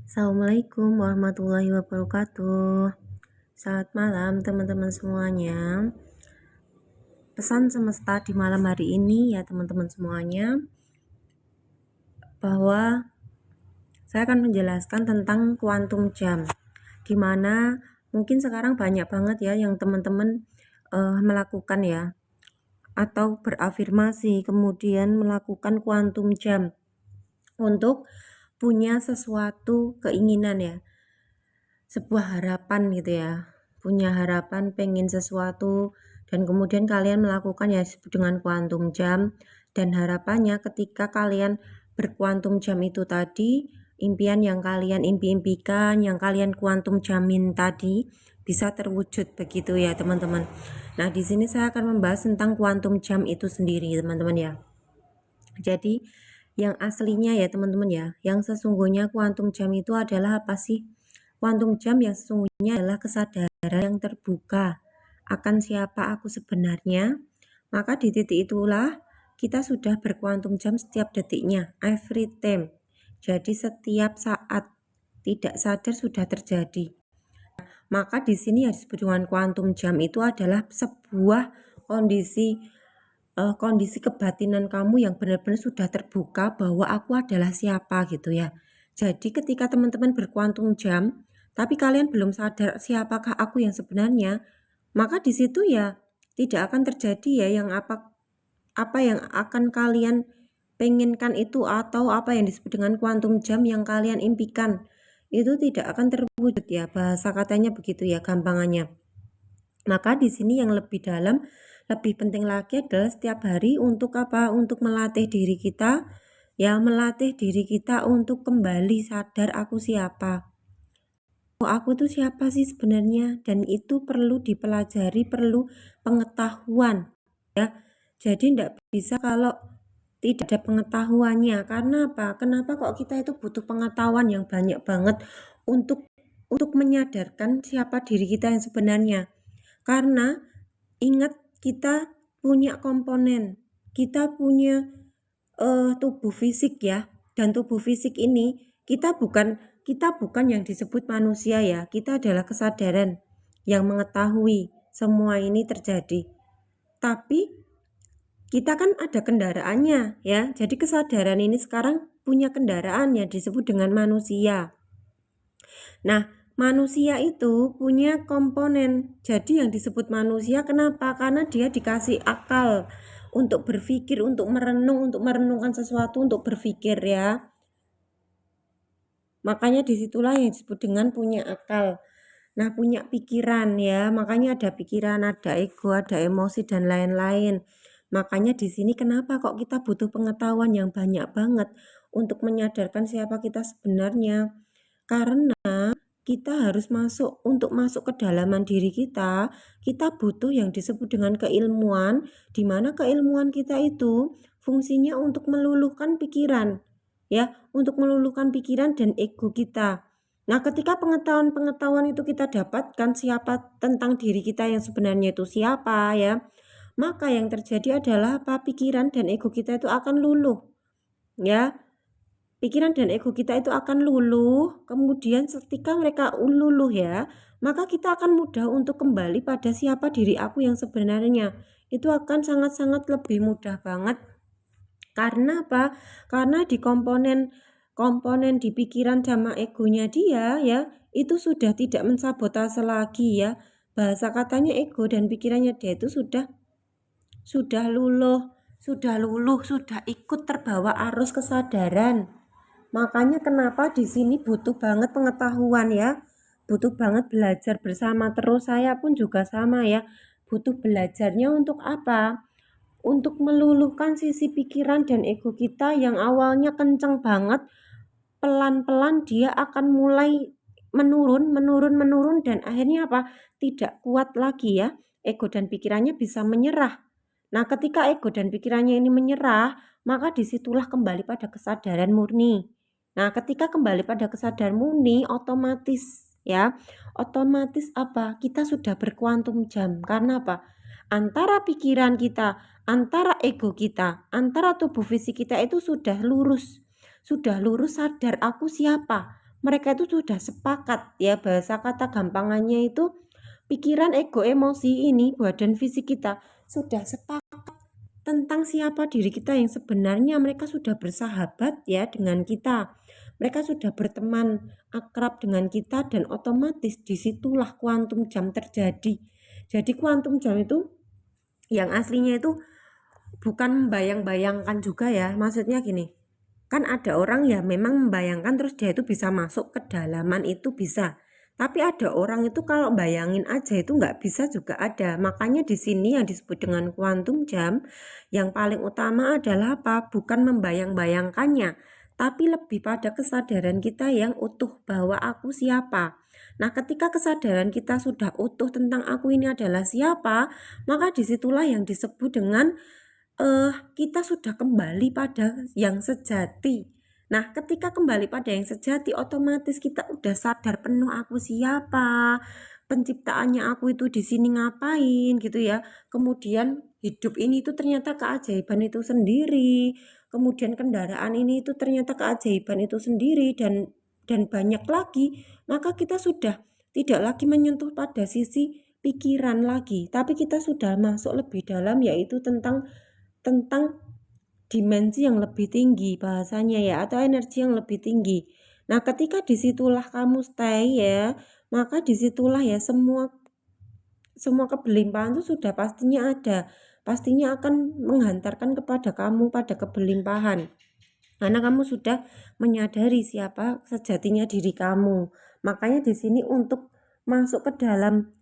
Assalamualaikum warahmatullahi wabarakatuh. Selamat malam teman-teman semuanya. Pesan semesta di malam hari ini ya teman-teman semuanya, bahwa saya akan menjelaskan tentang kuantum jam, dimana mungkin sekarang banyak banget ya yang teman-teman melakukan ya, atau berafirmasi kemudian melakukan kuantum jam untuk punya sesuatu keinginan ya, sebuah harapan gitu ya, punya harapan pengen sesuatu dan kemudian kalian melakukan ya disebut dengan kuantum jam. Dan harapannya ketika kalian berkuantum jam itu tadi, impian yang kalian impikan, yang kalian kuantum jamin tadi bisa terwujud begitu ya teman-teman. Nah, di sini saya akan membahas tentang kuantum jam itu sendiri teman-teman ya. Jadi yang aslinya ya teman-teman ya, yang sesungguhnya kuantum jam itu adalah apa sih? Kuantum jam yang sesungguhnya adalah kesadaran yang terbuka akan siapa aku sebenarnya. Maka di titik itulah kita sudah berkuantum jam setiap detiknya, every time. Jadi setiap saat tidak sadar sudah terjadi. Maka di sini yang disebut dengan kuantum jam itu adalah sebuah kondisi kebatinan kamu yang benar-benar sudah terbuka bahwa aku adalah siapa gitu ya. Jadi ketika teman-teman berkuantum jam, tapi kalian belum sadar siapakah aku yang sebenarnya, maka di situ ya tidak akan terjadi ya yang apa yang akan kalian pengenkan itu, atau apa yang disebut dengan kuantum jam yang kalian impikan itu tidak akan terwujud ya, bahasa katanya begitu ya gampangannya. Maka di sini yang lebih dalam, lebih penting lagi adalah setiap hari untuk apa? Untuk melatih diri kita ya, melatih diri kita untuk kembali sadar aku siapa. Aku tuh siapa sih sebenarnya, dan itu perlu dipelajari, perlu pengetahuan ya. Jadi tidak bisa kalau tidak ada pengetahuannya. Karena apa? Kenapa kok kita itu butuh pengetahuan yang banyak banget untuk menyadarkan siapa diri kita yang sebenarnya. Karena ingat, kita punya komponen, kita punya tubuh fisik ya, dan tubuh fisik ini kita bukan yang disebut manusia ya, kita adalah kesadaran yang mengetahui semua ini terjadi. Tapi kita kan ada kendaraannya ya, jadi kesadaran ini sekarang punya kendaraan yang disebut dengan manusia. Nah, manusia itu punya komponen. Jadi yang disebut manusia kenapa? Karena dia dikasih akal untuk berpikir, untuk merenungkan sesuatu, untuk berpikir ya. Makanya disitulah yang disebut dengan punya akal. Nah, punya pikiran ya. Makanya ada pikiran, ada ego, ada emosi dan lain-lain. Makanya di sini kenapa kok kita butuh pengetahuan yang banyak banget untuk menyadarkan siapa kita sebenarnya. Karena kita harus untuk masuk ke dalaman diri kita butuh yang disebut dengan keilmuan, di mana keilmuan kita itu fungsinya untuk meluluhkan pikiran, ya, untuk meluluhkan pikiran dan ego kita. Nah, ketika pengetahuan itu kita dapatkan siapa tentang diri kita yang sebenarnya itu siapa ya, maka yang terjadi adalah apa? Pikiran dan ego kita itu akan luluh, ya. Pikiran dan ego kita itu akan luluh. Kemudian ketika mereka luluh ya, maka kita akan mudah untuk kembali pada siapa diri aku yang sebenarnya. Itu akan sangat-sangat lebih mudah banget. Karena apa? Karena di komponen di pikiran sama egonya dia ya, itu sudah tidak mensabotase lagi ya. Bahasa katanya ego dan pikirannya dia itu sudah luluh, sudah ikut terbawa arus kesadaran. Makanya kenapa di sini butuh banget pengetahuan ya, butuh banget belajar bersama terus. Saya pun juga sama ya, butuh belajarnya untuk apa? Untuk meluluhkan sisi pikiran dan ego kita yang awalnya kenceng banget, pelan-pelan dia akan mulai menurun dan akhirnya apa? Tidak kuat lagi ya, ego dan pikirannya bisa menyerah. Nah, ketika ego dan pikirannya ini menyerah, maka disitulah kembali pada kesadaran murni. Nah, ketika kembali pada kesadaran murni, otomatis apa? Kita sudah berkuantum jam. Karena apa? Antara pikiran kita, antara ego kita, antara tubuh fisik kita itu sudah lurus sadar aku siapa. mereka itu sudah sepakat ya, bahasa kata gampangannya itu pikiran, ego, emosi ini, badan fisik kita sudah sepakat tentang siapa diri kita yang sebenarnya. Mereka sudah bersahabat ya dengan kita, mereka sudah berteman akrab dengan kita, dan otomatis disitulah kuantum jam terjadi. Jadi kuantum jam itu yang aslinya itu bukan membayang-bayangkan juga ya, maksudnya gini, kan ada orang ya memang membayangkan terus dia itu bisa masuk ke dalaman itu bisa. Tapi ada orang itu kalau bayangin aja itu nggak bisa juga ada. Makanya di sini yang disebut dengan kuantum jam, yang paling utama adalah apa? Bukan membayang-bayangkannya, tapi lebih pada kesadaran kita yang utuh bahwa aku siapa. Nah, ketika kesadaran kita sudah utuh tentang aku ini adalah siapa, maka disitulah yang disebut dengan kita sudah kembali pada yang sejati. Nah, ketika kembali pada yang sejati, otomatis kita udah sadar penuh aku siapa, penciptaannya aku itu di sini ngapain gitu ya. Kemudian hidup ini itu ternyata keajaiban itu sendiri. Kemudian kendaraan ini itu ternyata keajaiban itu sendiri, dan banyak lagi. Maka kita sudah tidak lagi menyentuh pada sisi pikiran lagi, tapi kita sudah masuk lebih dalam, yaitu tentang dimensi yang lebih tinggi bahasanya ya, atau energi yang lebih tinggi. Nah, ketika disitulah kamu stay ya, maka disitulah ya semua kebelimpahan itu sudah pastinya ada, pastinya akan menghantarkan kepada kamu pada kebelimpahan, karena kamu sudah menyadari siapa sejatinya diri kamu. Makanya di sini untuk masuk ke dalam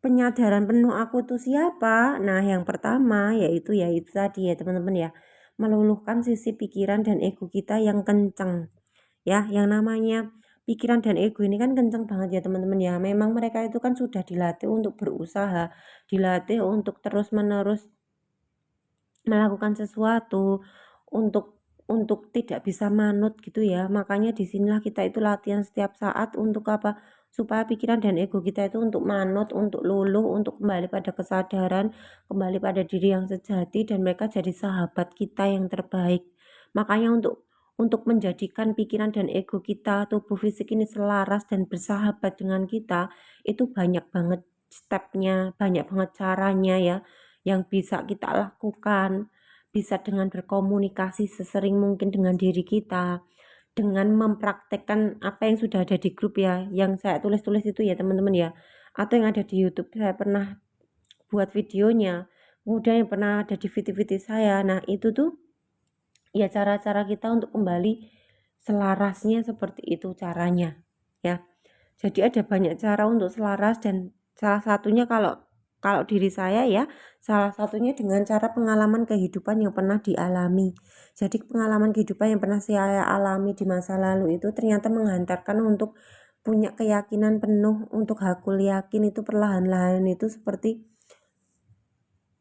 penyadaran penuh aku tuh siapa. Nah, yang pertama yaitu tadi ya teman-teman ya, meluluhkan sisi pikiran dan ego kita yang kenceng. Ya, yang namanya pikiran dan ego ini kan kenceng banget ya teman-teman ya. Memang mereka itu kan sudah dilatih untuk berusaha, dilatih untuk terus-menerus melakukan sesuatu, untuk tidak bisa manut gitu ya. Makanya disinilah kita itu latihan setiap saat untuk apa? Supaya pikiran dan ego kita itu untuk manut, untuk luluh, untuk kembali pada kesadaran, kembali pada diri yang sejati, dan mereka jadi sahabat kita yang terbaik. Makanya untuk menjadikan pikiran dan ego kita, tubuh fisik ini selaras dan bersahabat dengan kita, itu banyak banget stepnya, banyak banget caranya ya, yang bisa kita lakukan. Bisa dengan berkomunikasi sesering mungkin dengan diri kita, dengan mempraktekkan apa yang sudah ada di grup ya, yang saya tulis-tulis itu ya teman-teman ya, atau yang ada di YouTube, saya pernah buat videonya, kemudian yang pernah ada di video-video saya. Nah, itu tuh ya cara-cara kita untuk kembali selarasnya, seperti itu caranya ya. Jadi ada banyak cara untuk selaras, dan salah satunya kalau kalau diri saya ya, salah satunya dengan cara pengalaman kehidupan yang pernah dialami. Jadi pengalaman kehidupan yang pernah saya alami di masa lalu itu ternyata menghantarkan untuk punya keyakinan penuh, untuk hakul yakin itu perlahan-lahan itu seperti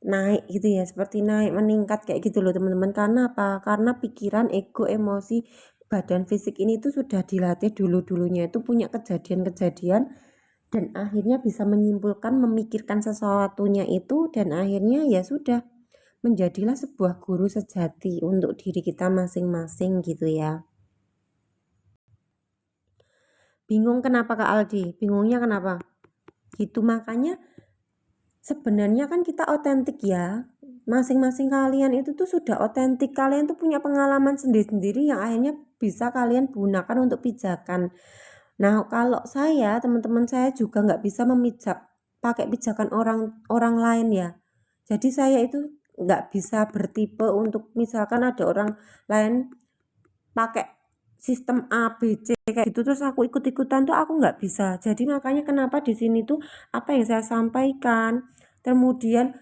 naik gitu ya, seperti naik meningkat kayak gitu loh teman-teman. Karena apa? Karena pikiran, ego, emosi, badan fisik ini tuh sudah dilatih dulu-dulunya itu punya kejadian-kejadian, dan akhirnya bisa menyimpulkan, memikirkan sesuatunya itu, dan akhirnya ya sudah menjadilah sebuah guru sejati untuk diri kita masing-masing gitu ya. Bingung kenapa Kak Aldi? Bingungnya kenapa? Gitu, makanya sebenarnya kan kita otentik ya. Masing-masing kalian itu tuh sudah otentik. Kalian tuh punya pengalaman sendiri-sendiri yang akhirnya bisa kalian gunakan untuk pijakan. Nah, kalau saya, teman-teman saya juga nggak bisa memijak pakai pijakan orang lain ya. Jadi saya itu nggak bisa bertipe untuk misalkan ada orang lain pakai sistem A, B, C kayak gitu terus aku ikut-ikutan tuh aku nggak bisa. Jadi makanya kenapa di sini tuh apa yang saya sampaikan, kemudian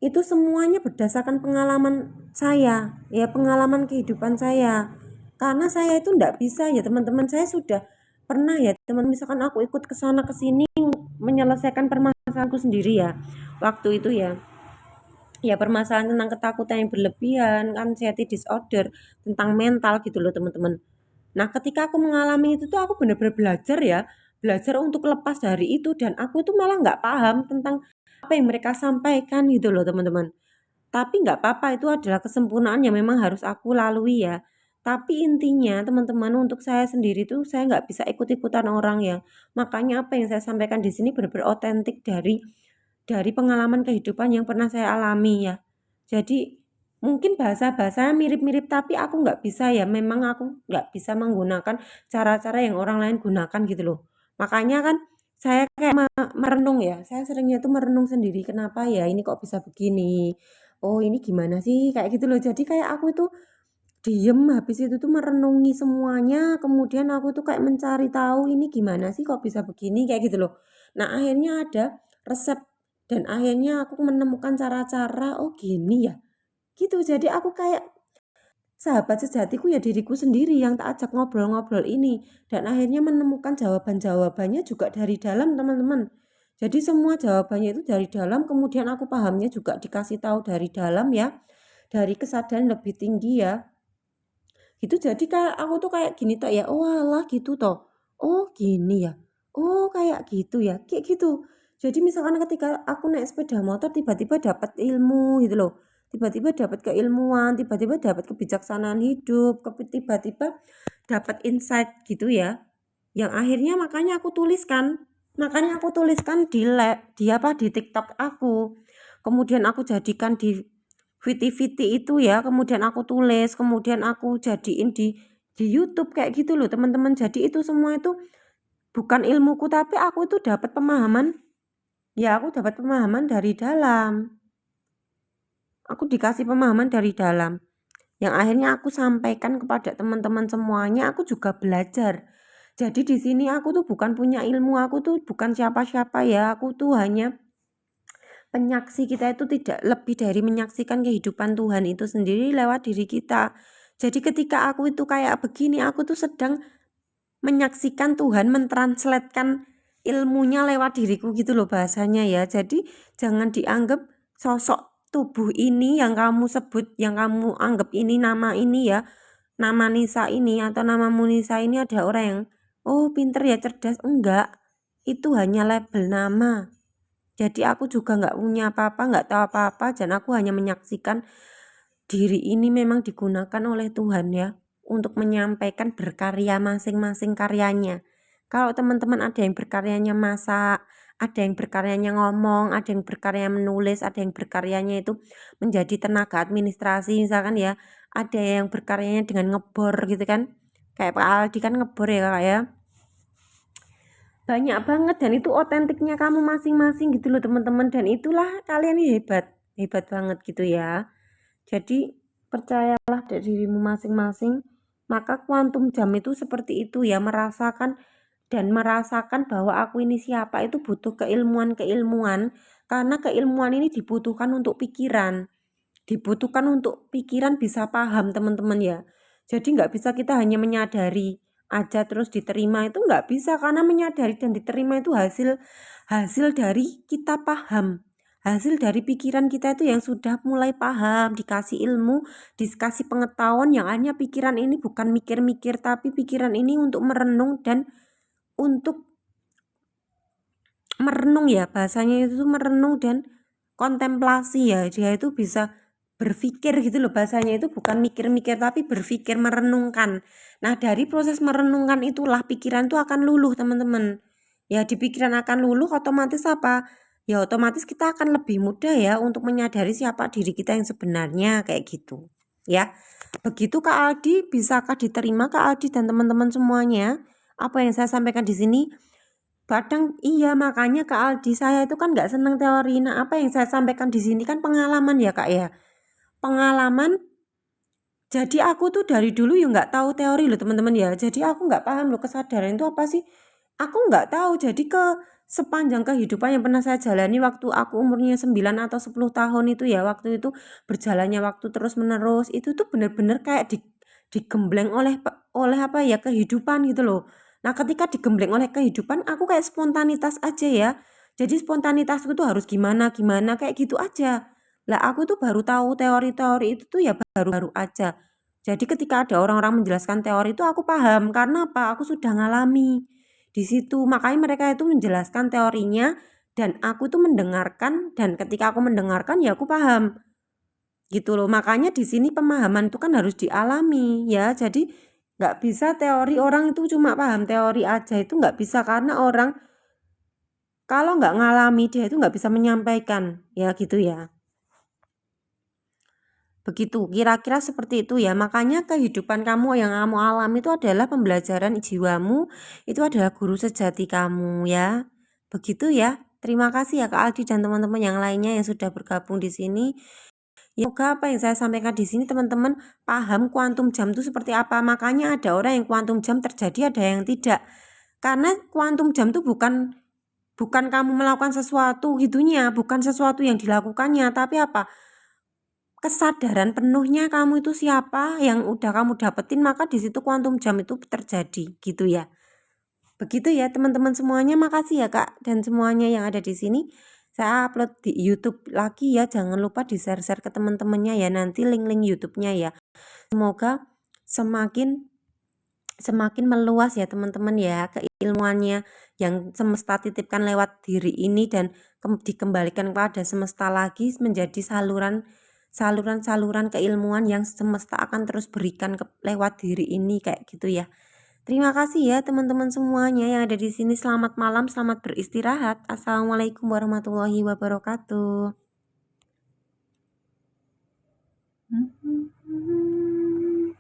itu semuanya berdasarkan pengalaman saya, ya pengalaman kehidupan saya. Karena saya itu nggak bisa ya teman-teman, saya sudah pernah ya teman, misalkan aku ikut ke sana ke sini menyelesaikan permasalahanku sendiri ya. Waktu itu ya permasalahan tentang ketakutan yang berlebihan, anxiety disorder, tentang mental gitu loh teman-teman. Nah, ketika aku mengalami itu tuh aku benar-benar belajar untuk lepas dari itu, dan aku tuh malah nggak paham tentang apa yang mereka sampaikan gitu loh teman-teman. Tapi nggak apa-apa, itu adalah kesempurnaan yang memang harus aku lalui ya. Tapi intinya teman-teman, untuk saya sendiri tuh saya nggak bisa ikut-ikutan orang ya. Makanya apa yang saya sampaikan di sini benar-benar otentik dari pengalaman kehidupan yang pernah saya alami ya. Jadi mungkin bahasa-bahasanya mirip-mirip tapi aku nggak bisa ya. Memang aku nggak bisa menggunakan cara-cara yang orang lain gunakan gitu loh. Makanya kan saya kayak merenung ya. Saya seringnya tuh merenung sendiri. Kenapa ya ini kok bisa begini? Oh ini gimana sih? Kayak gitu loh. Jadi kayak aku itu diem, habis itu tuh merenungi semuanya, kemudian aku tuh kayak mencari tahu ini gimana sih kok bisa begini, kayak gitu loh. Nah, akhirnya ada resep dan akhirnya aku menemukan cara-cara, oh gini ya. Gitu. Jadi aku kayak sahabat sejatiku ya diriku sendiri yang tak ajak ngobrol-ngobrol ini dan akhirnya menemukan jawaban-jawabannya juga dari dalam, teman-teman. Jadi semua jawabannya itu dari dalam, kemudian aku pahamnya juga dikasih tahu dari dalam ya, dari kesadaran lebih tinggi ya. Gitu, jadi kayak aku tuh kayak gini toh ya, oh alah gitu toh, oh gini ya, oh kayak gitu ya, kayak gitu. Jadi misalkan ketika aku naik sepeda motor tiba-tiba dapat ilmu gitu loh, tiba-tiba dapat keilmuan, tiba-tiba dapat kebijaksanaan hidup, tiba-tiba dapat insight gitu ya, yang akhirnya makanya aku tuliskan di apa, di TikTok aku, kemudian aku jadikan di viti-viti itu ya, kemudian aku tulis, kemudian aku jadiin di YouTube kayak gitu loh teman-teman. Jadi itu semua itu bukan ilmuku tapi aku itu dapat pemahaman, ya aku dapat pemahaman dari dalam. Aku dikasih pemahaman dari dalam yang akhirnya aku sampaikan kepada teman-teman semuanya. Aku juga belajar. Jadi di sini aku tuh bukan punya ilmu, aku tuh bukan siapa-siapa ya, aku tuh hanya penyaksi. Kita itu tidak lebih dari menyaksikan kehidupan Tuhan itu sendiri lewat diri kita. Jadi ketika aku itu kayak begini, aku tuh sedang menyaksikan Tuhan mentranslatekan ilmunya lewat diriku gitu loh bahasanya ya. Jadi jangan dianggap sosok tubuh ini yang kamu sebut, yang kamu anggap ini nama ini ya, nama Nisa ini atau nama Munisa ini ada orang yang oh pinter ya, cerdas. Enggak, itu hanya label nama. Jadi aku juga nggak punya apa-apa, nggak tahu apa-apa, dan aku hanya menyaksikan diri ini memang digunakan oleh Tuhan ya untuk menyampaikan berkarya masing-masing karyanya. Kalau teman-teman ada yang berkaryanya masak, ada yang berkaryanya ngomong, ada yang berkarya menulis, ada yang berkaryanya itu menjadi tenaga administrasi misalkan ya, ada yang berkaryanya dengan ngebor gitu kan. Kayak Pak Aldi kan ngebor ya Kak ya. Banyak banget dan itu otentiknya kamu masing-masing gitu loh teman-teman, dan itulah kalian hebat banget gitu ya. Jadi percayalah dari dirimu masing-masing, maka kuantum jam itu seperti itu ya, merasakan bahwa aku ini siapa itu butuh keilmuan karena keilmuan ini dibutuhkan untuk pikiran bisa paham teman-teman ya. Jadi nggak bisa kita hanya menyadari aja terus diterima, itu nggak bisa, karena menyadari dan diterima itu hasil dari kita paham, hasil dari pikiran kita itu yang sudah mulai paham, dikasih ilmu, dikasih pengetahuan, yang hanya pikiran ini bukan mikir-mikir tapi pikiran ini untuk merenung dan untuk merenung ya, bahasanya itu merenung dan kontemplasi ya, dia itu bisa berpikir gitu loh, bahasanya itu bukan mikir-mikir tapi berpikir, merenungkan. Nah dari proses merenungkan itulah pikiran itu akan luluh teman-teman ya. Di pikiran akan luluh otomatis apa ya, otomatis kita akan lebih mudah ya untuk menyadari siapa diri kita yang sebenarnya kayak gitu ya. Begitu Kak Aldi, bisakah diterima Kak Aldi dan teman-teman semuanya apa yang saya sampaikan di sini? Kadang iya, makanya Kak Aldi, saya itu kan nggak seneng teori. Nah apa yang saya sampaikan di sini kan pengalaman ya Kak ya, pengalaman. Jadi aku tuh dari dulu ya nggak tahu teori loh teman-teman ya. Jadi aku nggak paham loh kesadaran itu apa sih. Aku nggak tahu. Jadi sepanjang kehidupan yang pernah saya jalani waktu aku umurnya 9 atau 10 tahun itu ya, waktu itu berjalannya waktu terus menerus, itu tuh bener-bener kayak digembleng oleh apa ya, kehidupan gitu loh. Nah ketika digembleng oleh kehidupan, aku kayak spontanitas aja ya. Jadi spontanitasku tuh harus gimana gimana kayak gitu aja. Lah aku tuh baru tahu teori-teori itu tuh ya baru-baru aja. Jadi ketika ada orang-orang menjelaskan teori itu aku paham, karena apa? Aku sudah ngalami di situ. Makanya mereka itu menjelaskan teorinya dan aku tuh mendengarkan, dan ketika aku mendengarkan ya aku paham. gitu loh. Makanya di sini pemahaman itu kan harus dialami ya. Jadi nggak bisa teori, orang itu cuma paham teori aja, itu nggak bisa, karena orang kalau nggak ngalami dia itu nggak bisa menyampaikan ya gitu ya. Begitu, kira-kira seperti itu ya. Makanya kehidupan kamu yang kamu alami itu adalah pembelajaran jiwamu, itu adalah guru sejati kamu ya. Begitu ya. Terima kasih ya Kak Aldi dan teman-teman yang lainnya yang sudah bergabung di sini. Ya, semoga apa yang saya sampaikan di sini teman-teman paham kuantum jam itu seperti apa. Makanya ada orang yang kuantum jam terjadi, ada yang tidak. Karena kuantum jam itu bukan kamu melakukan sesuatu gitunya, bukan sesuatu yang dilakukannya, tapi apa? Kesadaran penuhnya kamu itu siapa yang udah kamu dapetin, maka di situ kuantum jam itu terjadi gitu ya. Begitu ya teman-teman semuanya. Makasih ya Kak dan semuanya yang ada di sini. Saya upload di YouTube lagi ya, jangan lupa di share-share ke teman-temannya ya, nanti link-link YouTube-nya ya. Semoga semakin meluas ya teman-teman ya keilmuannya yang semesta titipkan lewat diri ini, dan dikembalikan kepada semesta lagi menjadi saluran keilmuan yang semesta akan terus berikan lewat diri ini kayak gitu ya. Terima kasih ya teman-teman semuanya yang ada di sini. Selamat malam, selamat beristirahat. Assalamualaikum warahmatullahi wabarakatuh.